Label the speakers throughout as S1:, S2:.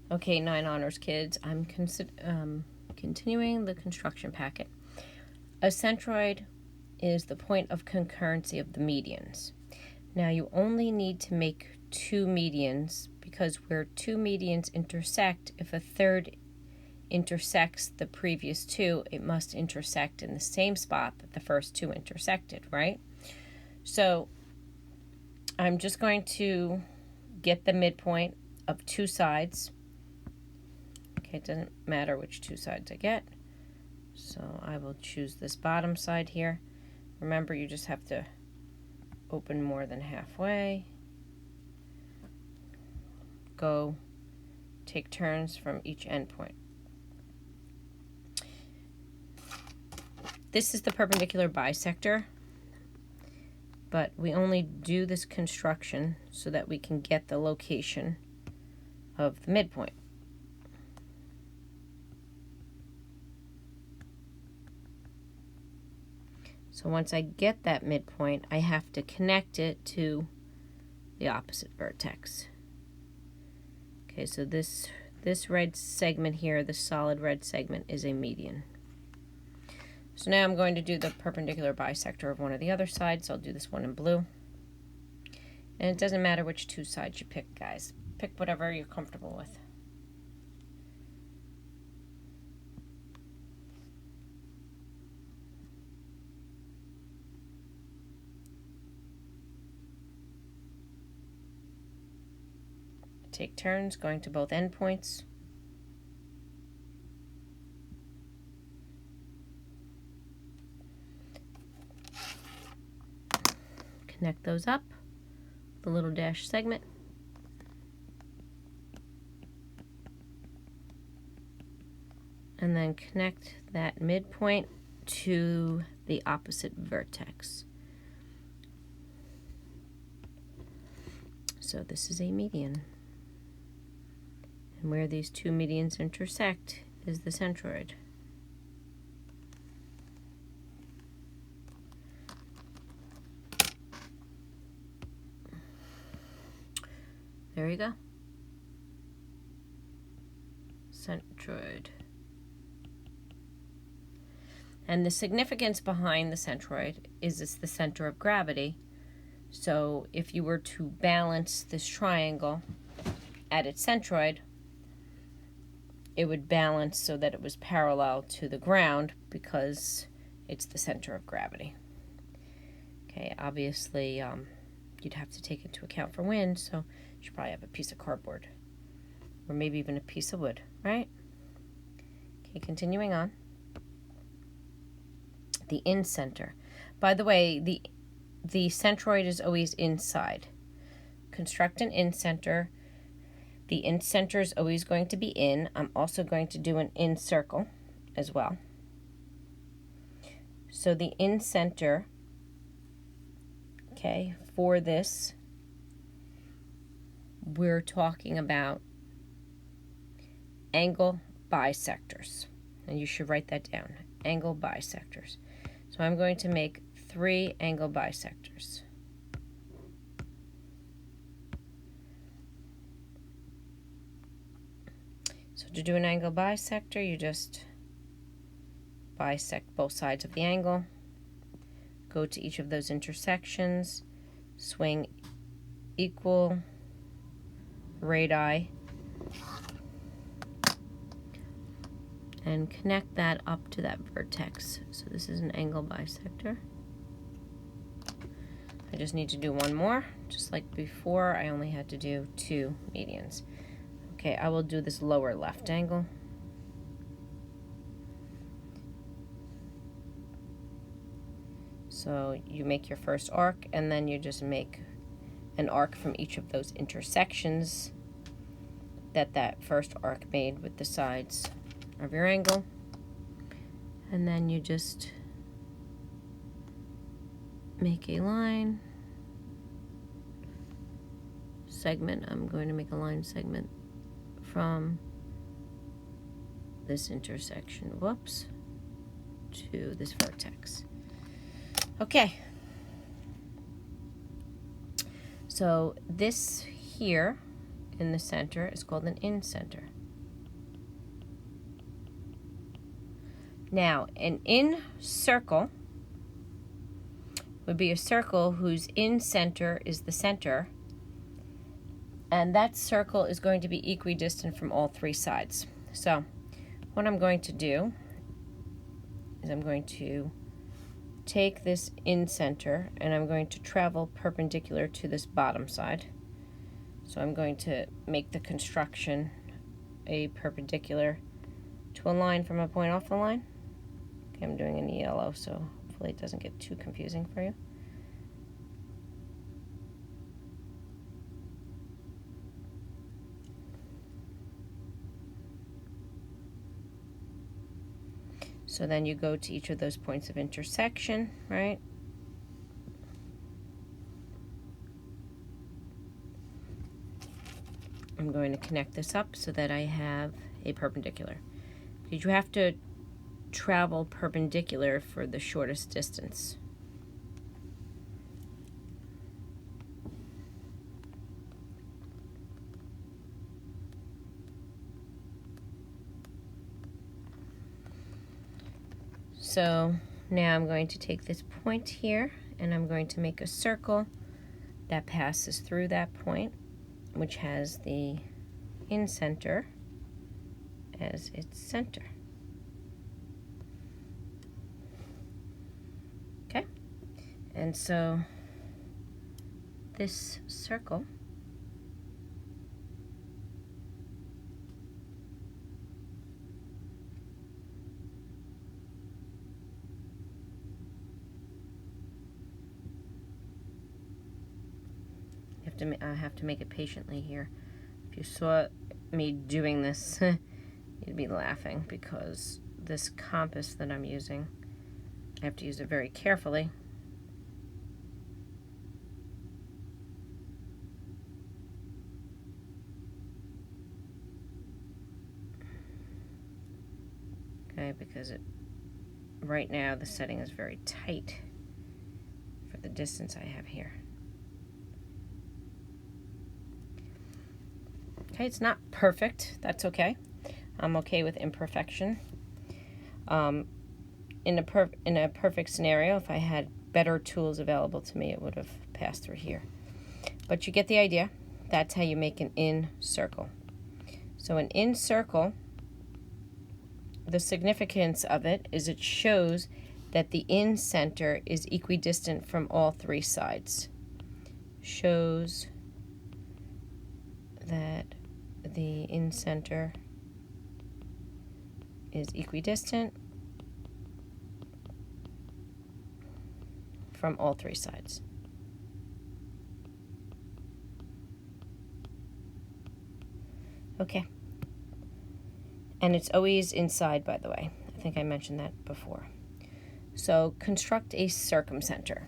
S1: Okay, 9 honors kids, I'm continuing the construction packet. A centroid is the point of concurrency of the medians. Now you only need to make 2 medians because where 2 medians intersect, if a third intersects the previous 2, it must intersect in the same spot that the first 2 intersected, right? So I'm just going to get the midpoint of 2 sides. Okay, it doesn't matter which 2 sides I get. So I will choose this bottom side here. Remember, you just have to open more than halfway. Go take turns from each endpoint. This is the perpendicular bisector, but we only do this construction so that we can get the location of the midpoint. So once I get that midpoint, I have to connect it to the opposite vertex. Okay, so this red segment here, the solid red segment, is a median. So now I'm going to do the perpendicular bisector of one of the other sides. I'll do this one in blue. And it doesn't matter which 2 sides you pick, guys. Pick whatever you're comfortable with. Take turns going to both endpoints. Connect those up, the little dash segment. And then connect that midpoint to the opposite vertex. So this is a median. And where these 2 medians intersect is the centroid. There you go. Centroid. And the significance behind the centroid is it's the center of gravity. So if you were to balance this triangle at its centroid, it would balance so that it was parallel to the ground because it's the center of gravity. Okay, obviously you'd have to take into account for wind, so you should probably have a piece of cardboard or maybe even a piece of wood, right? Okay, continuing on. The in-center. By the way, the centroid is always inside. Construct an in-center. The in-center is always going to be in. I'm also going to do an in-circle as well. So the in-center, okay, for this, we're talking about angle bisectors. And you should write that down, angle bisectors. So I'm going to make 3 angle bisectors. So to do an angle bisector, you just bisect both sides of the angle, go to each of those intersections, swing equal radii, and connect that up to that vertex. So this is an angle bisector. I just need to do one more. Just like before, I only had to do 2 medians. Okay, I will do this lower left angle. So you make your first arc, and then you just make an arc from each of those intersections that first arc made with the sides of your angle. And then you just make a line segment. I'm going to make a line segment from this intersection, whoops, to this vertex. Okay. So this here in the center is called an in-center. Now, an in circle would be a circle whose in center is the center, and that circle is going to be equidistant from all three sides. So what I'm going to do is I'm going to take this in center and I'm going to travel perpendicular to this bottom side. So I'm going to make the construction a perpendicular to a line from a point off the line. Okay, I'm doing in yellow, so hopefully it doesn't get too confusing for you. So then you go to each of those points of intersection, right? I'm going to connect this up so that I have a perpendicular. Because you have to travel perpendicular for the shortest distance. So now I'm going to take this point here and I'm going to make a circle that passes through that point, which has the in center as its center. Okay, and so this circle I have to make it patiently here. If you saw me doing this, you'd be laughing because this compass that I'm using, I have to use it very carefully. Okay, because right now the setting is very tight for the distance I have here. Okay, it's not perfect. That's okay. I'm okay with imperfection. In a perfect scenario, if I had better tools available to me, it would have passed through here. But you get the idea. That's how you make an in circle. So an in circle, the significance of it is it shows that the in center is equidistant from all three sides. Shows that the in center is equidistant from all three sides. Okay. And it's always inside, by the way. I think I mentioned that before. So construct a circumcenter.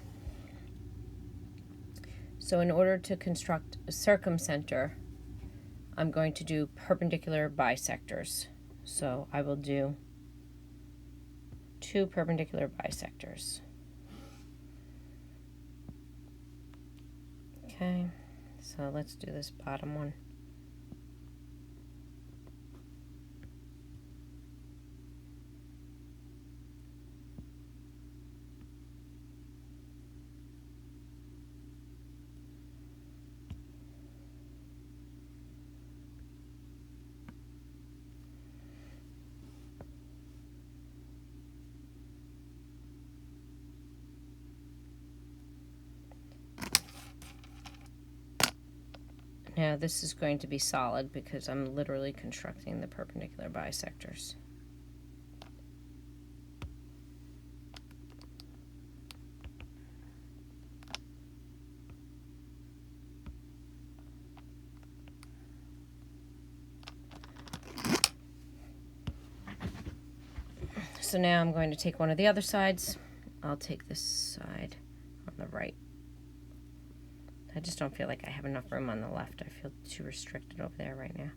S1: So in order to construct a circumcenter, I'm going to do perpendicular bisectors. So I will do 2 perpendicular bisectors. Okay, so let's do this bottom one. Now this is going to be solid because I'm literally constructing the perpendicular bisectors. So now I'm going to take one of the other sides. I'll take this side on the right. I just don't feel like I have enough room on the left. I feel too restricted over there right now.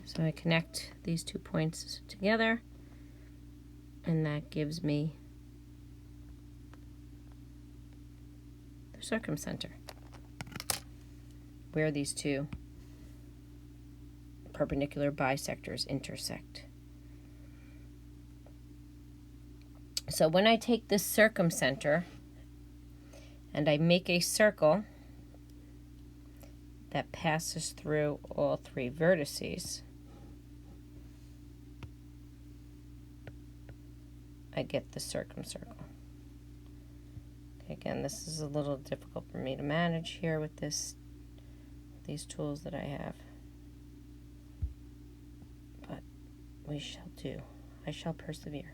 S1: So I connect these 2 points together. And that gives me the circumcenter, where these two perpendicular bisectors intersect. So when I take this circumcenter and I make a circle that passes through all three vertices, I get the circumcircle. Okay, again, this is a little difficult for me to manage here with these tools that I have. But we shall do. I shall persevere.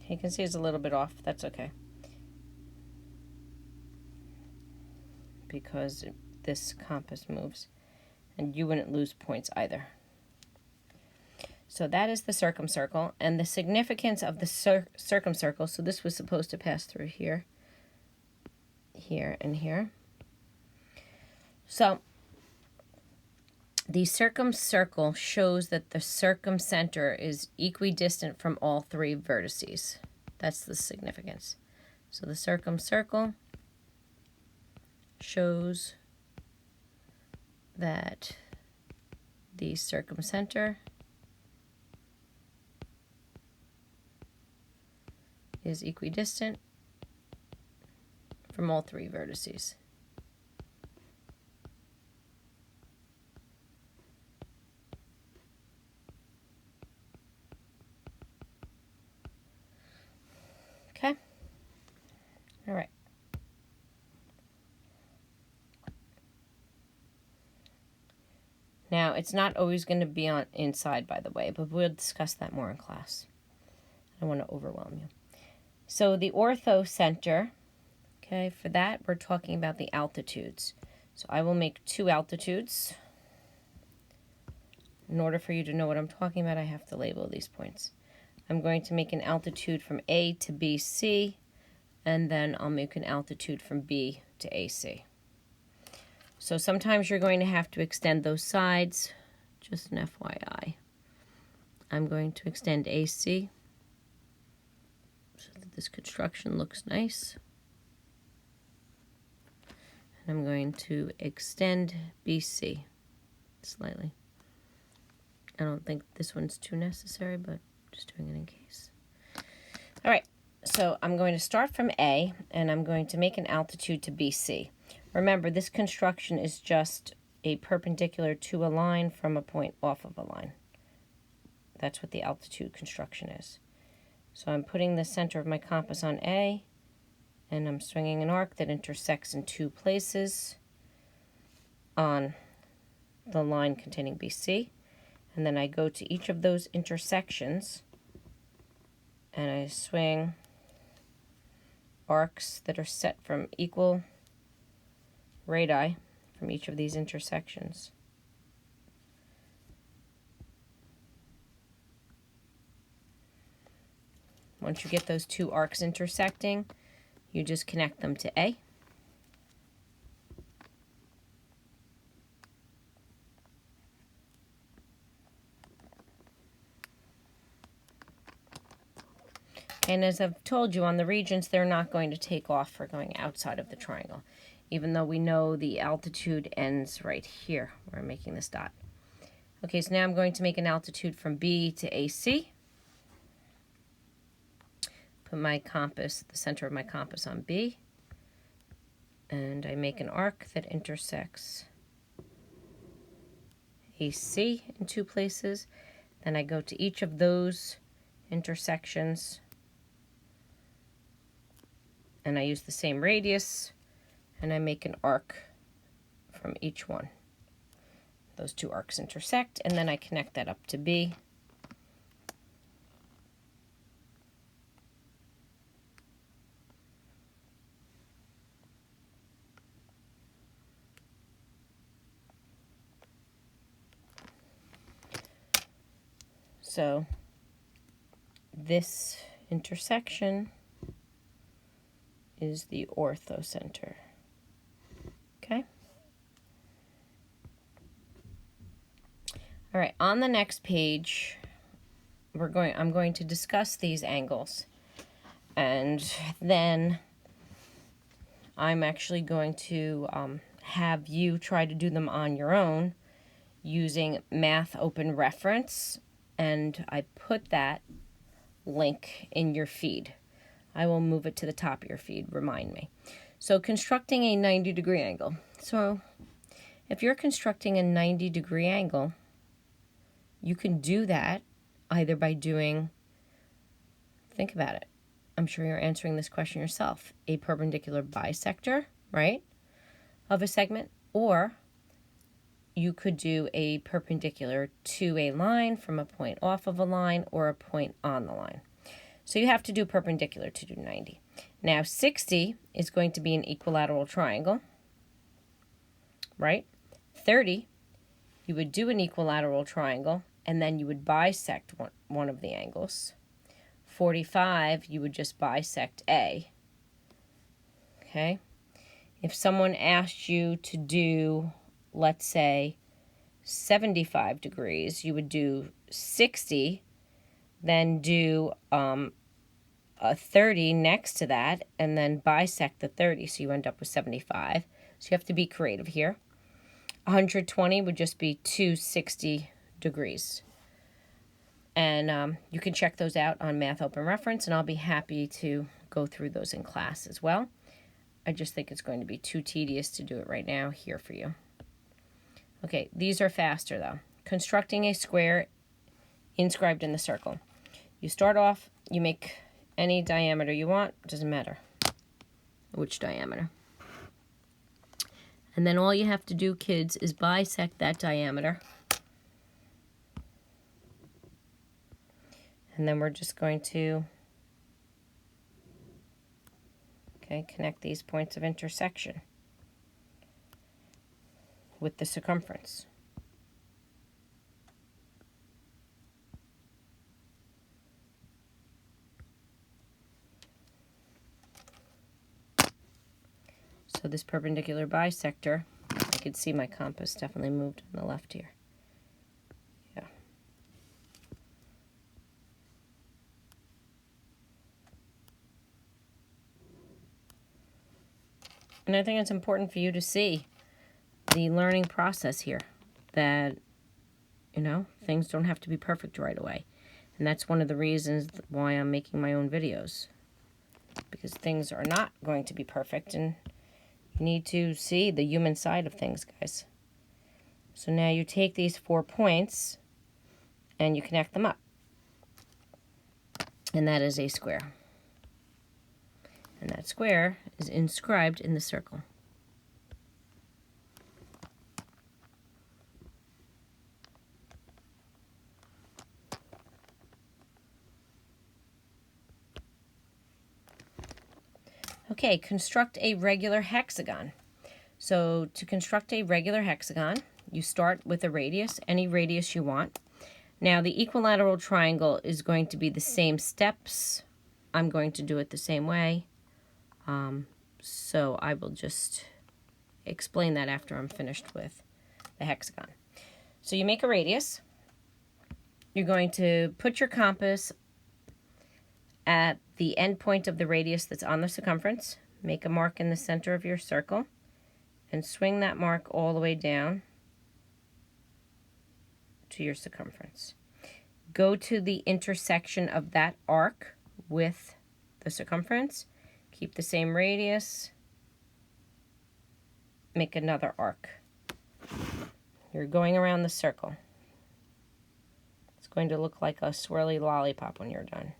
S1: You can see it's a little bit off. That's okay. Because this compass moves. And you wouldn't lose points either. So that is the circumcircle. And the significance of the circumcircle, so this was supposed to pass through here, here, and here. So the circumcircle shows that the circumcenter is equidistant from all three vertices. That's the significance. So the circumcircle shows that the circumcenter is equidistant from all three vertices. Okay? All right. Now, it's not always going to be on inside, by the way, but we'll discuss that more in class. I don't want to overwhelm you. So the orthocenter, okay, for that, we're talking about the altitudes. So I will make two altitudes. In order for you to know what I'm talking about, I have to label these points. I'm going to make an altitude from A to BC, and then I'll make an altitude from B to AC. So sometimes you're going to have to extend those sides, just an FYI. I'm going to extend AC so that this construction looks nice. And I'm going to extend BC slightly. I don't think this one's too necessary, but just doing it in case. All right, so I'm going to start from A, and I'm going to make an altitude to BC. Remember, this construction is just a perpendicular to a line from a point off of a line. That's what the altitude construction is. So I'm putting the center of my compass on A, and I'm swinging an arc that intersects in two places on the line containing BC. And then I go to each of those intersections, and I swing arcs that are set from equal radii from each of these intersections. Once you get those two arcs intersecting, you just connect them to A. And as I've told you, on the regions, they're not going to take off for going outside of the triangle, even though we know the altitude ends right here where I'm making this dot. Okay, so now I'm going to make an altitude from B to AC. Put my compass, the center of my compass, on B. And I make an arc that intersects AC in two places. Then I go to each of those intersections, and I use the same radius, and I make an arc from each one. Those two arcs intersect, and then I connect that up to B. So this intersection is the orthocenter. Okay. All right, on the next page, I'm going to discuss these angles. And then I'm actually going to have you try to do them on your own using Math Open Reference. And I put that link in your feed. I will move it to the top of your feed, remind me. So constructing a 90-degree angle. So if you're constructing a 90-degree angle, you can do that either by doing, think about it. I'm sure you're answering this question yourself. A perpendicular bisector, right, of a segment, or you could do a perpendicular to a line from a point off of a line or a point on the line. So you have to do perpendicular to do 90. Now 60 is going to be an equilateral triangle, right? 30, you would do an equilateral triangle and then you would bisect one of the angles. 45, you would just bisect A. Okay? If someone asked you to do, let's say, 75 degrees, you would do 60, then do a 30 next to that, and then bisect the 30, so you end up with 75. So you have to be creative here. 120 would just be 260 degrees. And you can check those out on Math Open Reference, and I'll be happy to go through those in class as well. I just think it's going to be too tedious to do it right now here for you. Okay, these are faster though. Constructing a square inscribed in the circle. You start off, you make any diameter you want, doesn't matter which diameter. And then all you have to do, kids, is bisect that diameter. And then we're just going to, connect these points of intersection with the circumference. So this perpendicular bisector, I could see my compass definitely moved on the left here. Yeah. And I think it's important for you to see the learning process here, that, things don't have to be perfect right away. And that's one of the reasons why I'm making my own videos, because things are not going to be perfect, and you need to see the human side of things, guys. So now you take these 4 points and you connect them up. And that is a square. And that square is inscribed in the circle. Okay, construct a regular hexagon. So to construct a regular hexagon, you start with a radius, any radius you want. Now the equilateral triangle is going to be the same steps. I'm going to do it the same way. So I will just explain that after I'm finished with the hexagon. So you make a radius. You're going to put your compass at the end point of the radius that's on the circumference. Make a mark in the center of your circle and swing that mark all the way down to your circumference. Go to the intersection of that arc with the circumference. Keep the same radius. Make another arc. You're going around the circle. It's going to look like a swirly lollipop when you're done.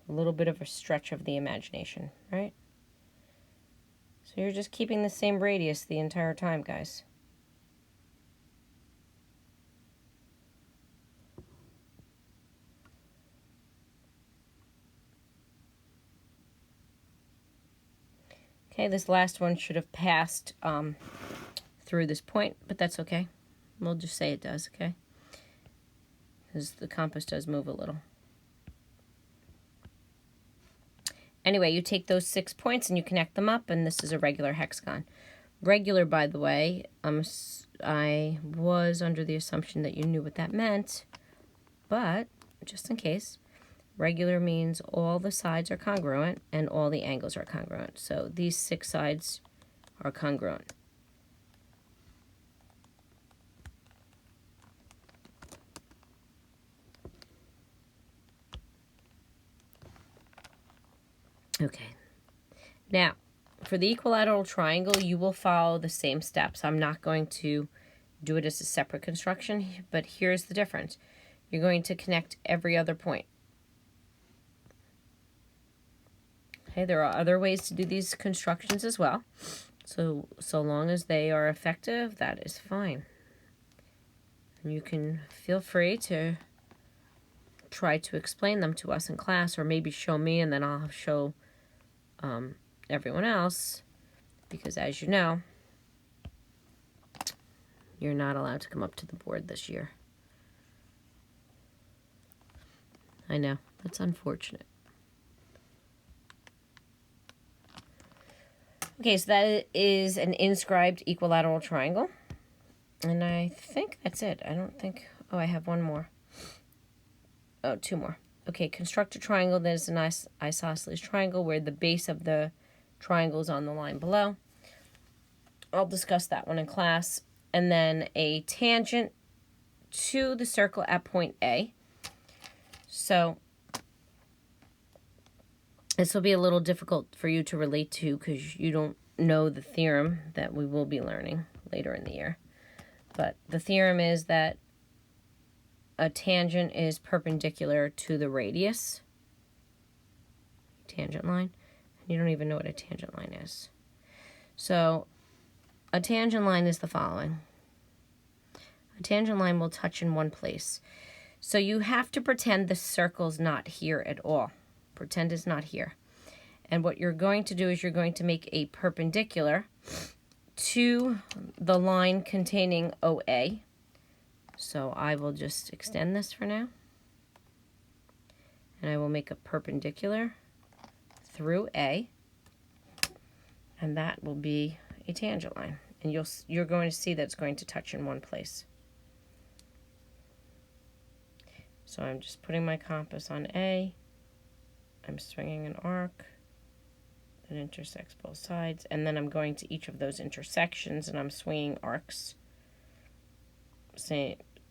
S1: A little bit of a stretch of the imagination, right? So you're just keeping the same radius the entire time, guys. Okay, this last one should have passed through this point, but that's okay. We'll just say it does, okay? Because the compass does move a little. Anyway, you take those 6 points and you connect them up, and this is a regular hexagon. Regular, by the way, I was under the assumption that you knew what that meant, but just in case, regular means all the sides are congruent and all the angles are congruent. So these 6 sides are congruent. Okay. Now, for the equilateral triangle, you will follow the same steps. I'm not going to do it as a separate construction, but here's the difference. You're going to connect every other point. Okay, there are other ways to do these constructions as well. So long as they are effective, that is fine. And you can feel free to try to explain them to us in class, or maybe show me and then I'll show everyone else, because as you know, you're not allowed to come up to the board this year. I know, that's unfortunate. Okay, so that is an inscribed equilateral triangle. And I think that's it. I don't think... Oh, I have one more. Oh, 2 more. Okay, construct a triangle that is an isosceles triangle where the base of the triangle is on the line below. I'll discuss that one in class. And then a tangent to the circle at point A. So this will be a little difficult for you to relate to because you don't know the theorem that we will be learning later in the year. But the theorem is that a tangent is perpendicular to the radius. Tangent line. You don't even know what a tangent line is. So a tangent line is the following. A tangent line will touch in one place. So you have to pretend the circle's not here at all. Pretend it's not here. And what you're going to do is you're going to make a perpendicular to the line containing OA. So I will just extend this for now. And I will make a perpendicular through A. And that will be a tangent line. And you're going to see that it's going to touch in one place. So I'm just putting my compass on A. I'm swinging an arc that intersects both sides. And then I'm going to each of those intersections and I'm swinging arcs.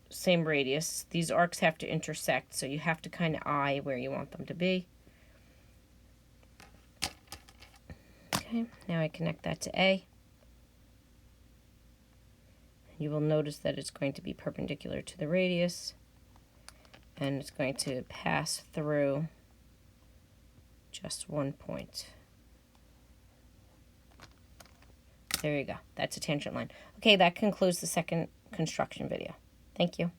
S1: Same radius. These arcs have to intersect, so you have to kind of eye where you want them to be. Okay, now I connect that to A. You will notice that it's going to be perpendicular to the radius. And it's going to pass through just one point. There you go. That's a tangent line. Okay, that concludes the second construction video. Thank you.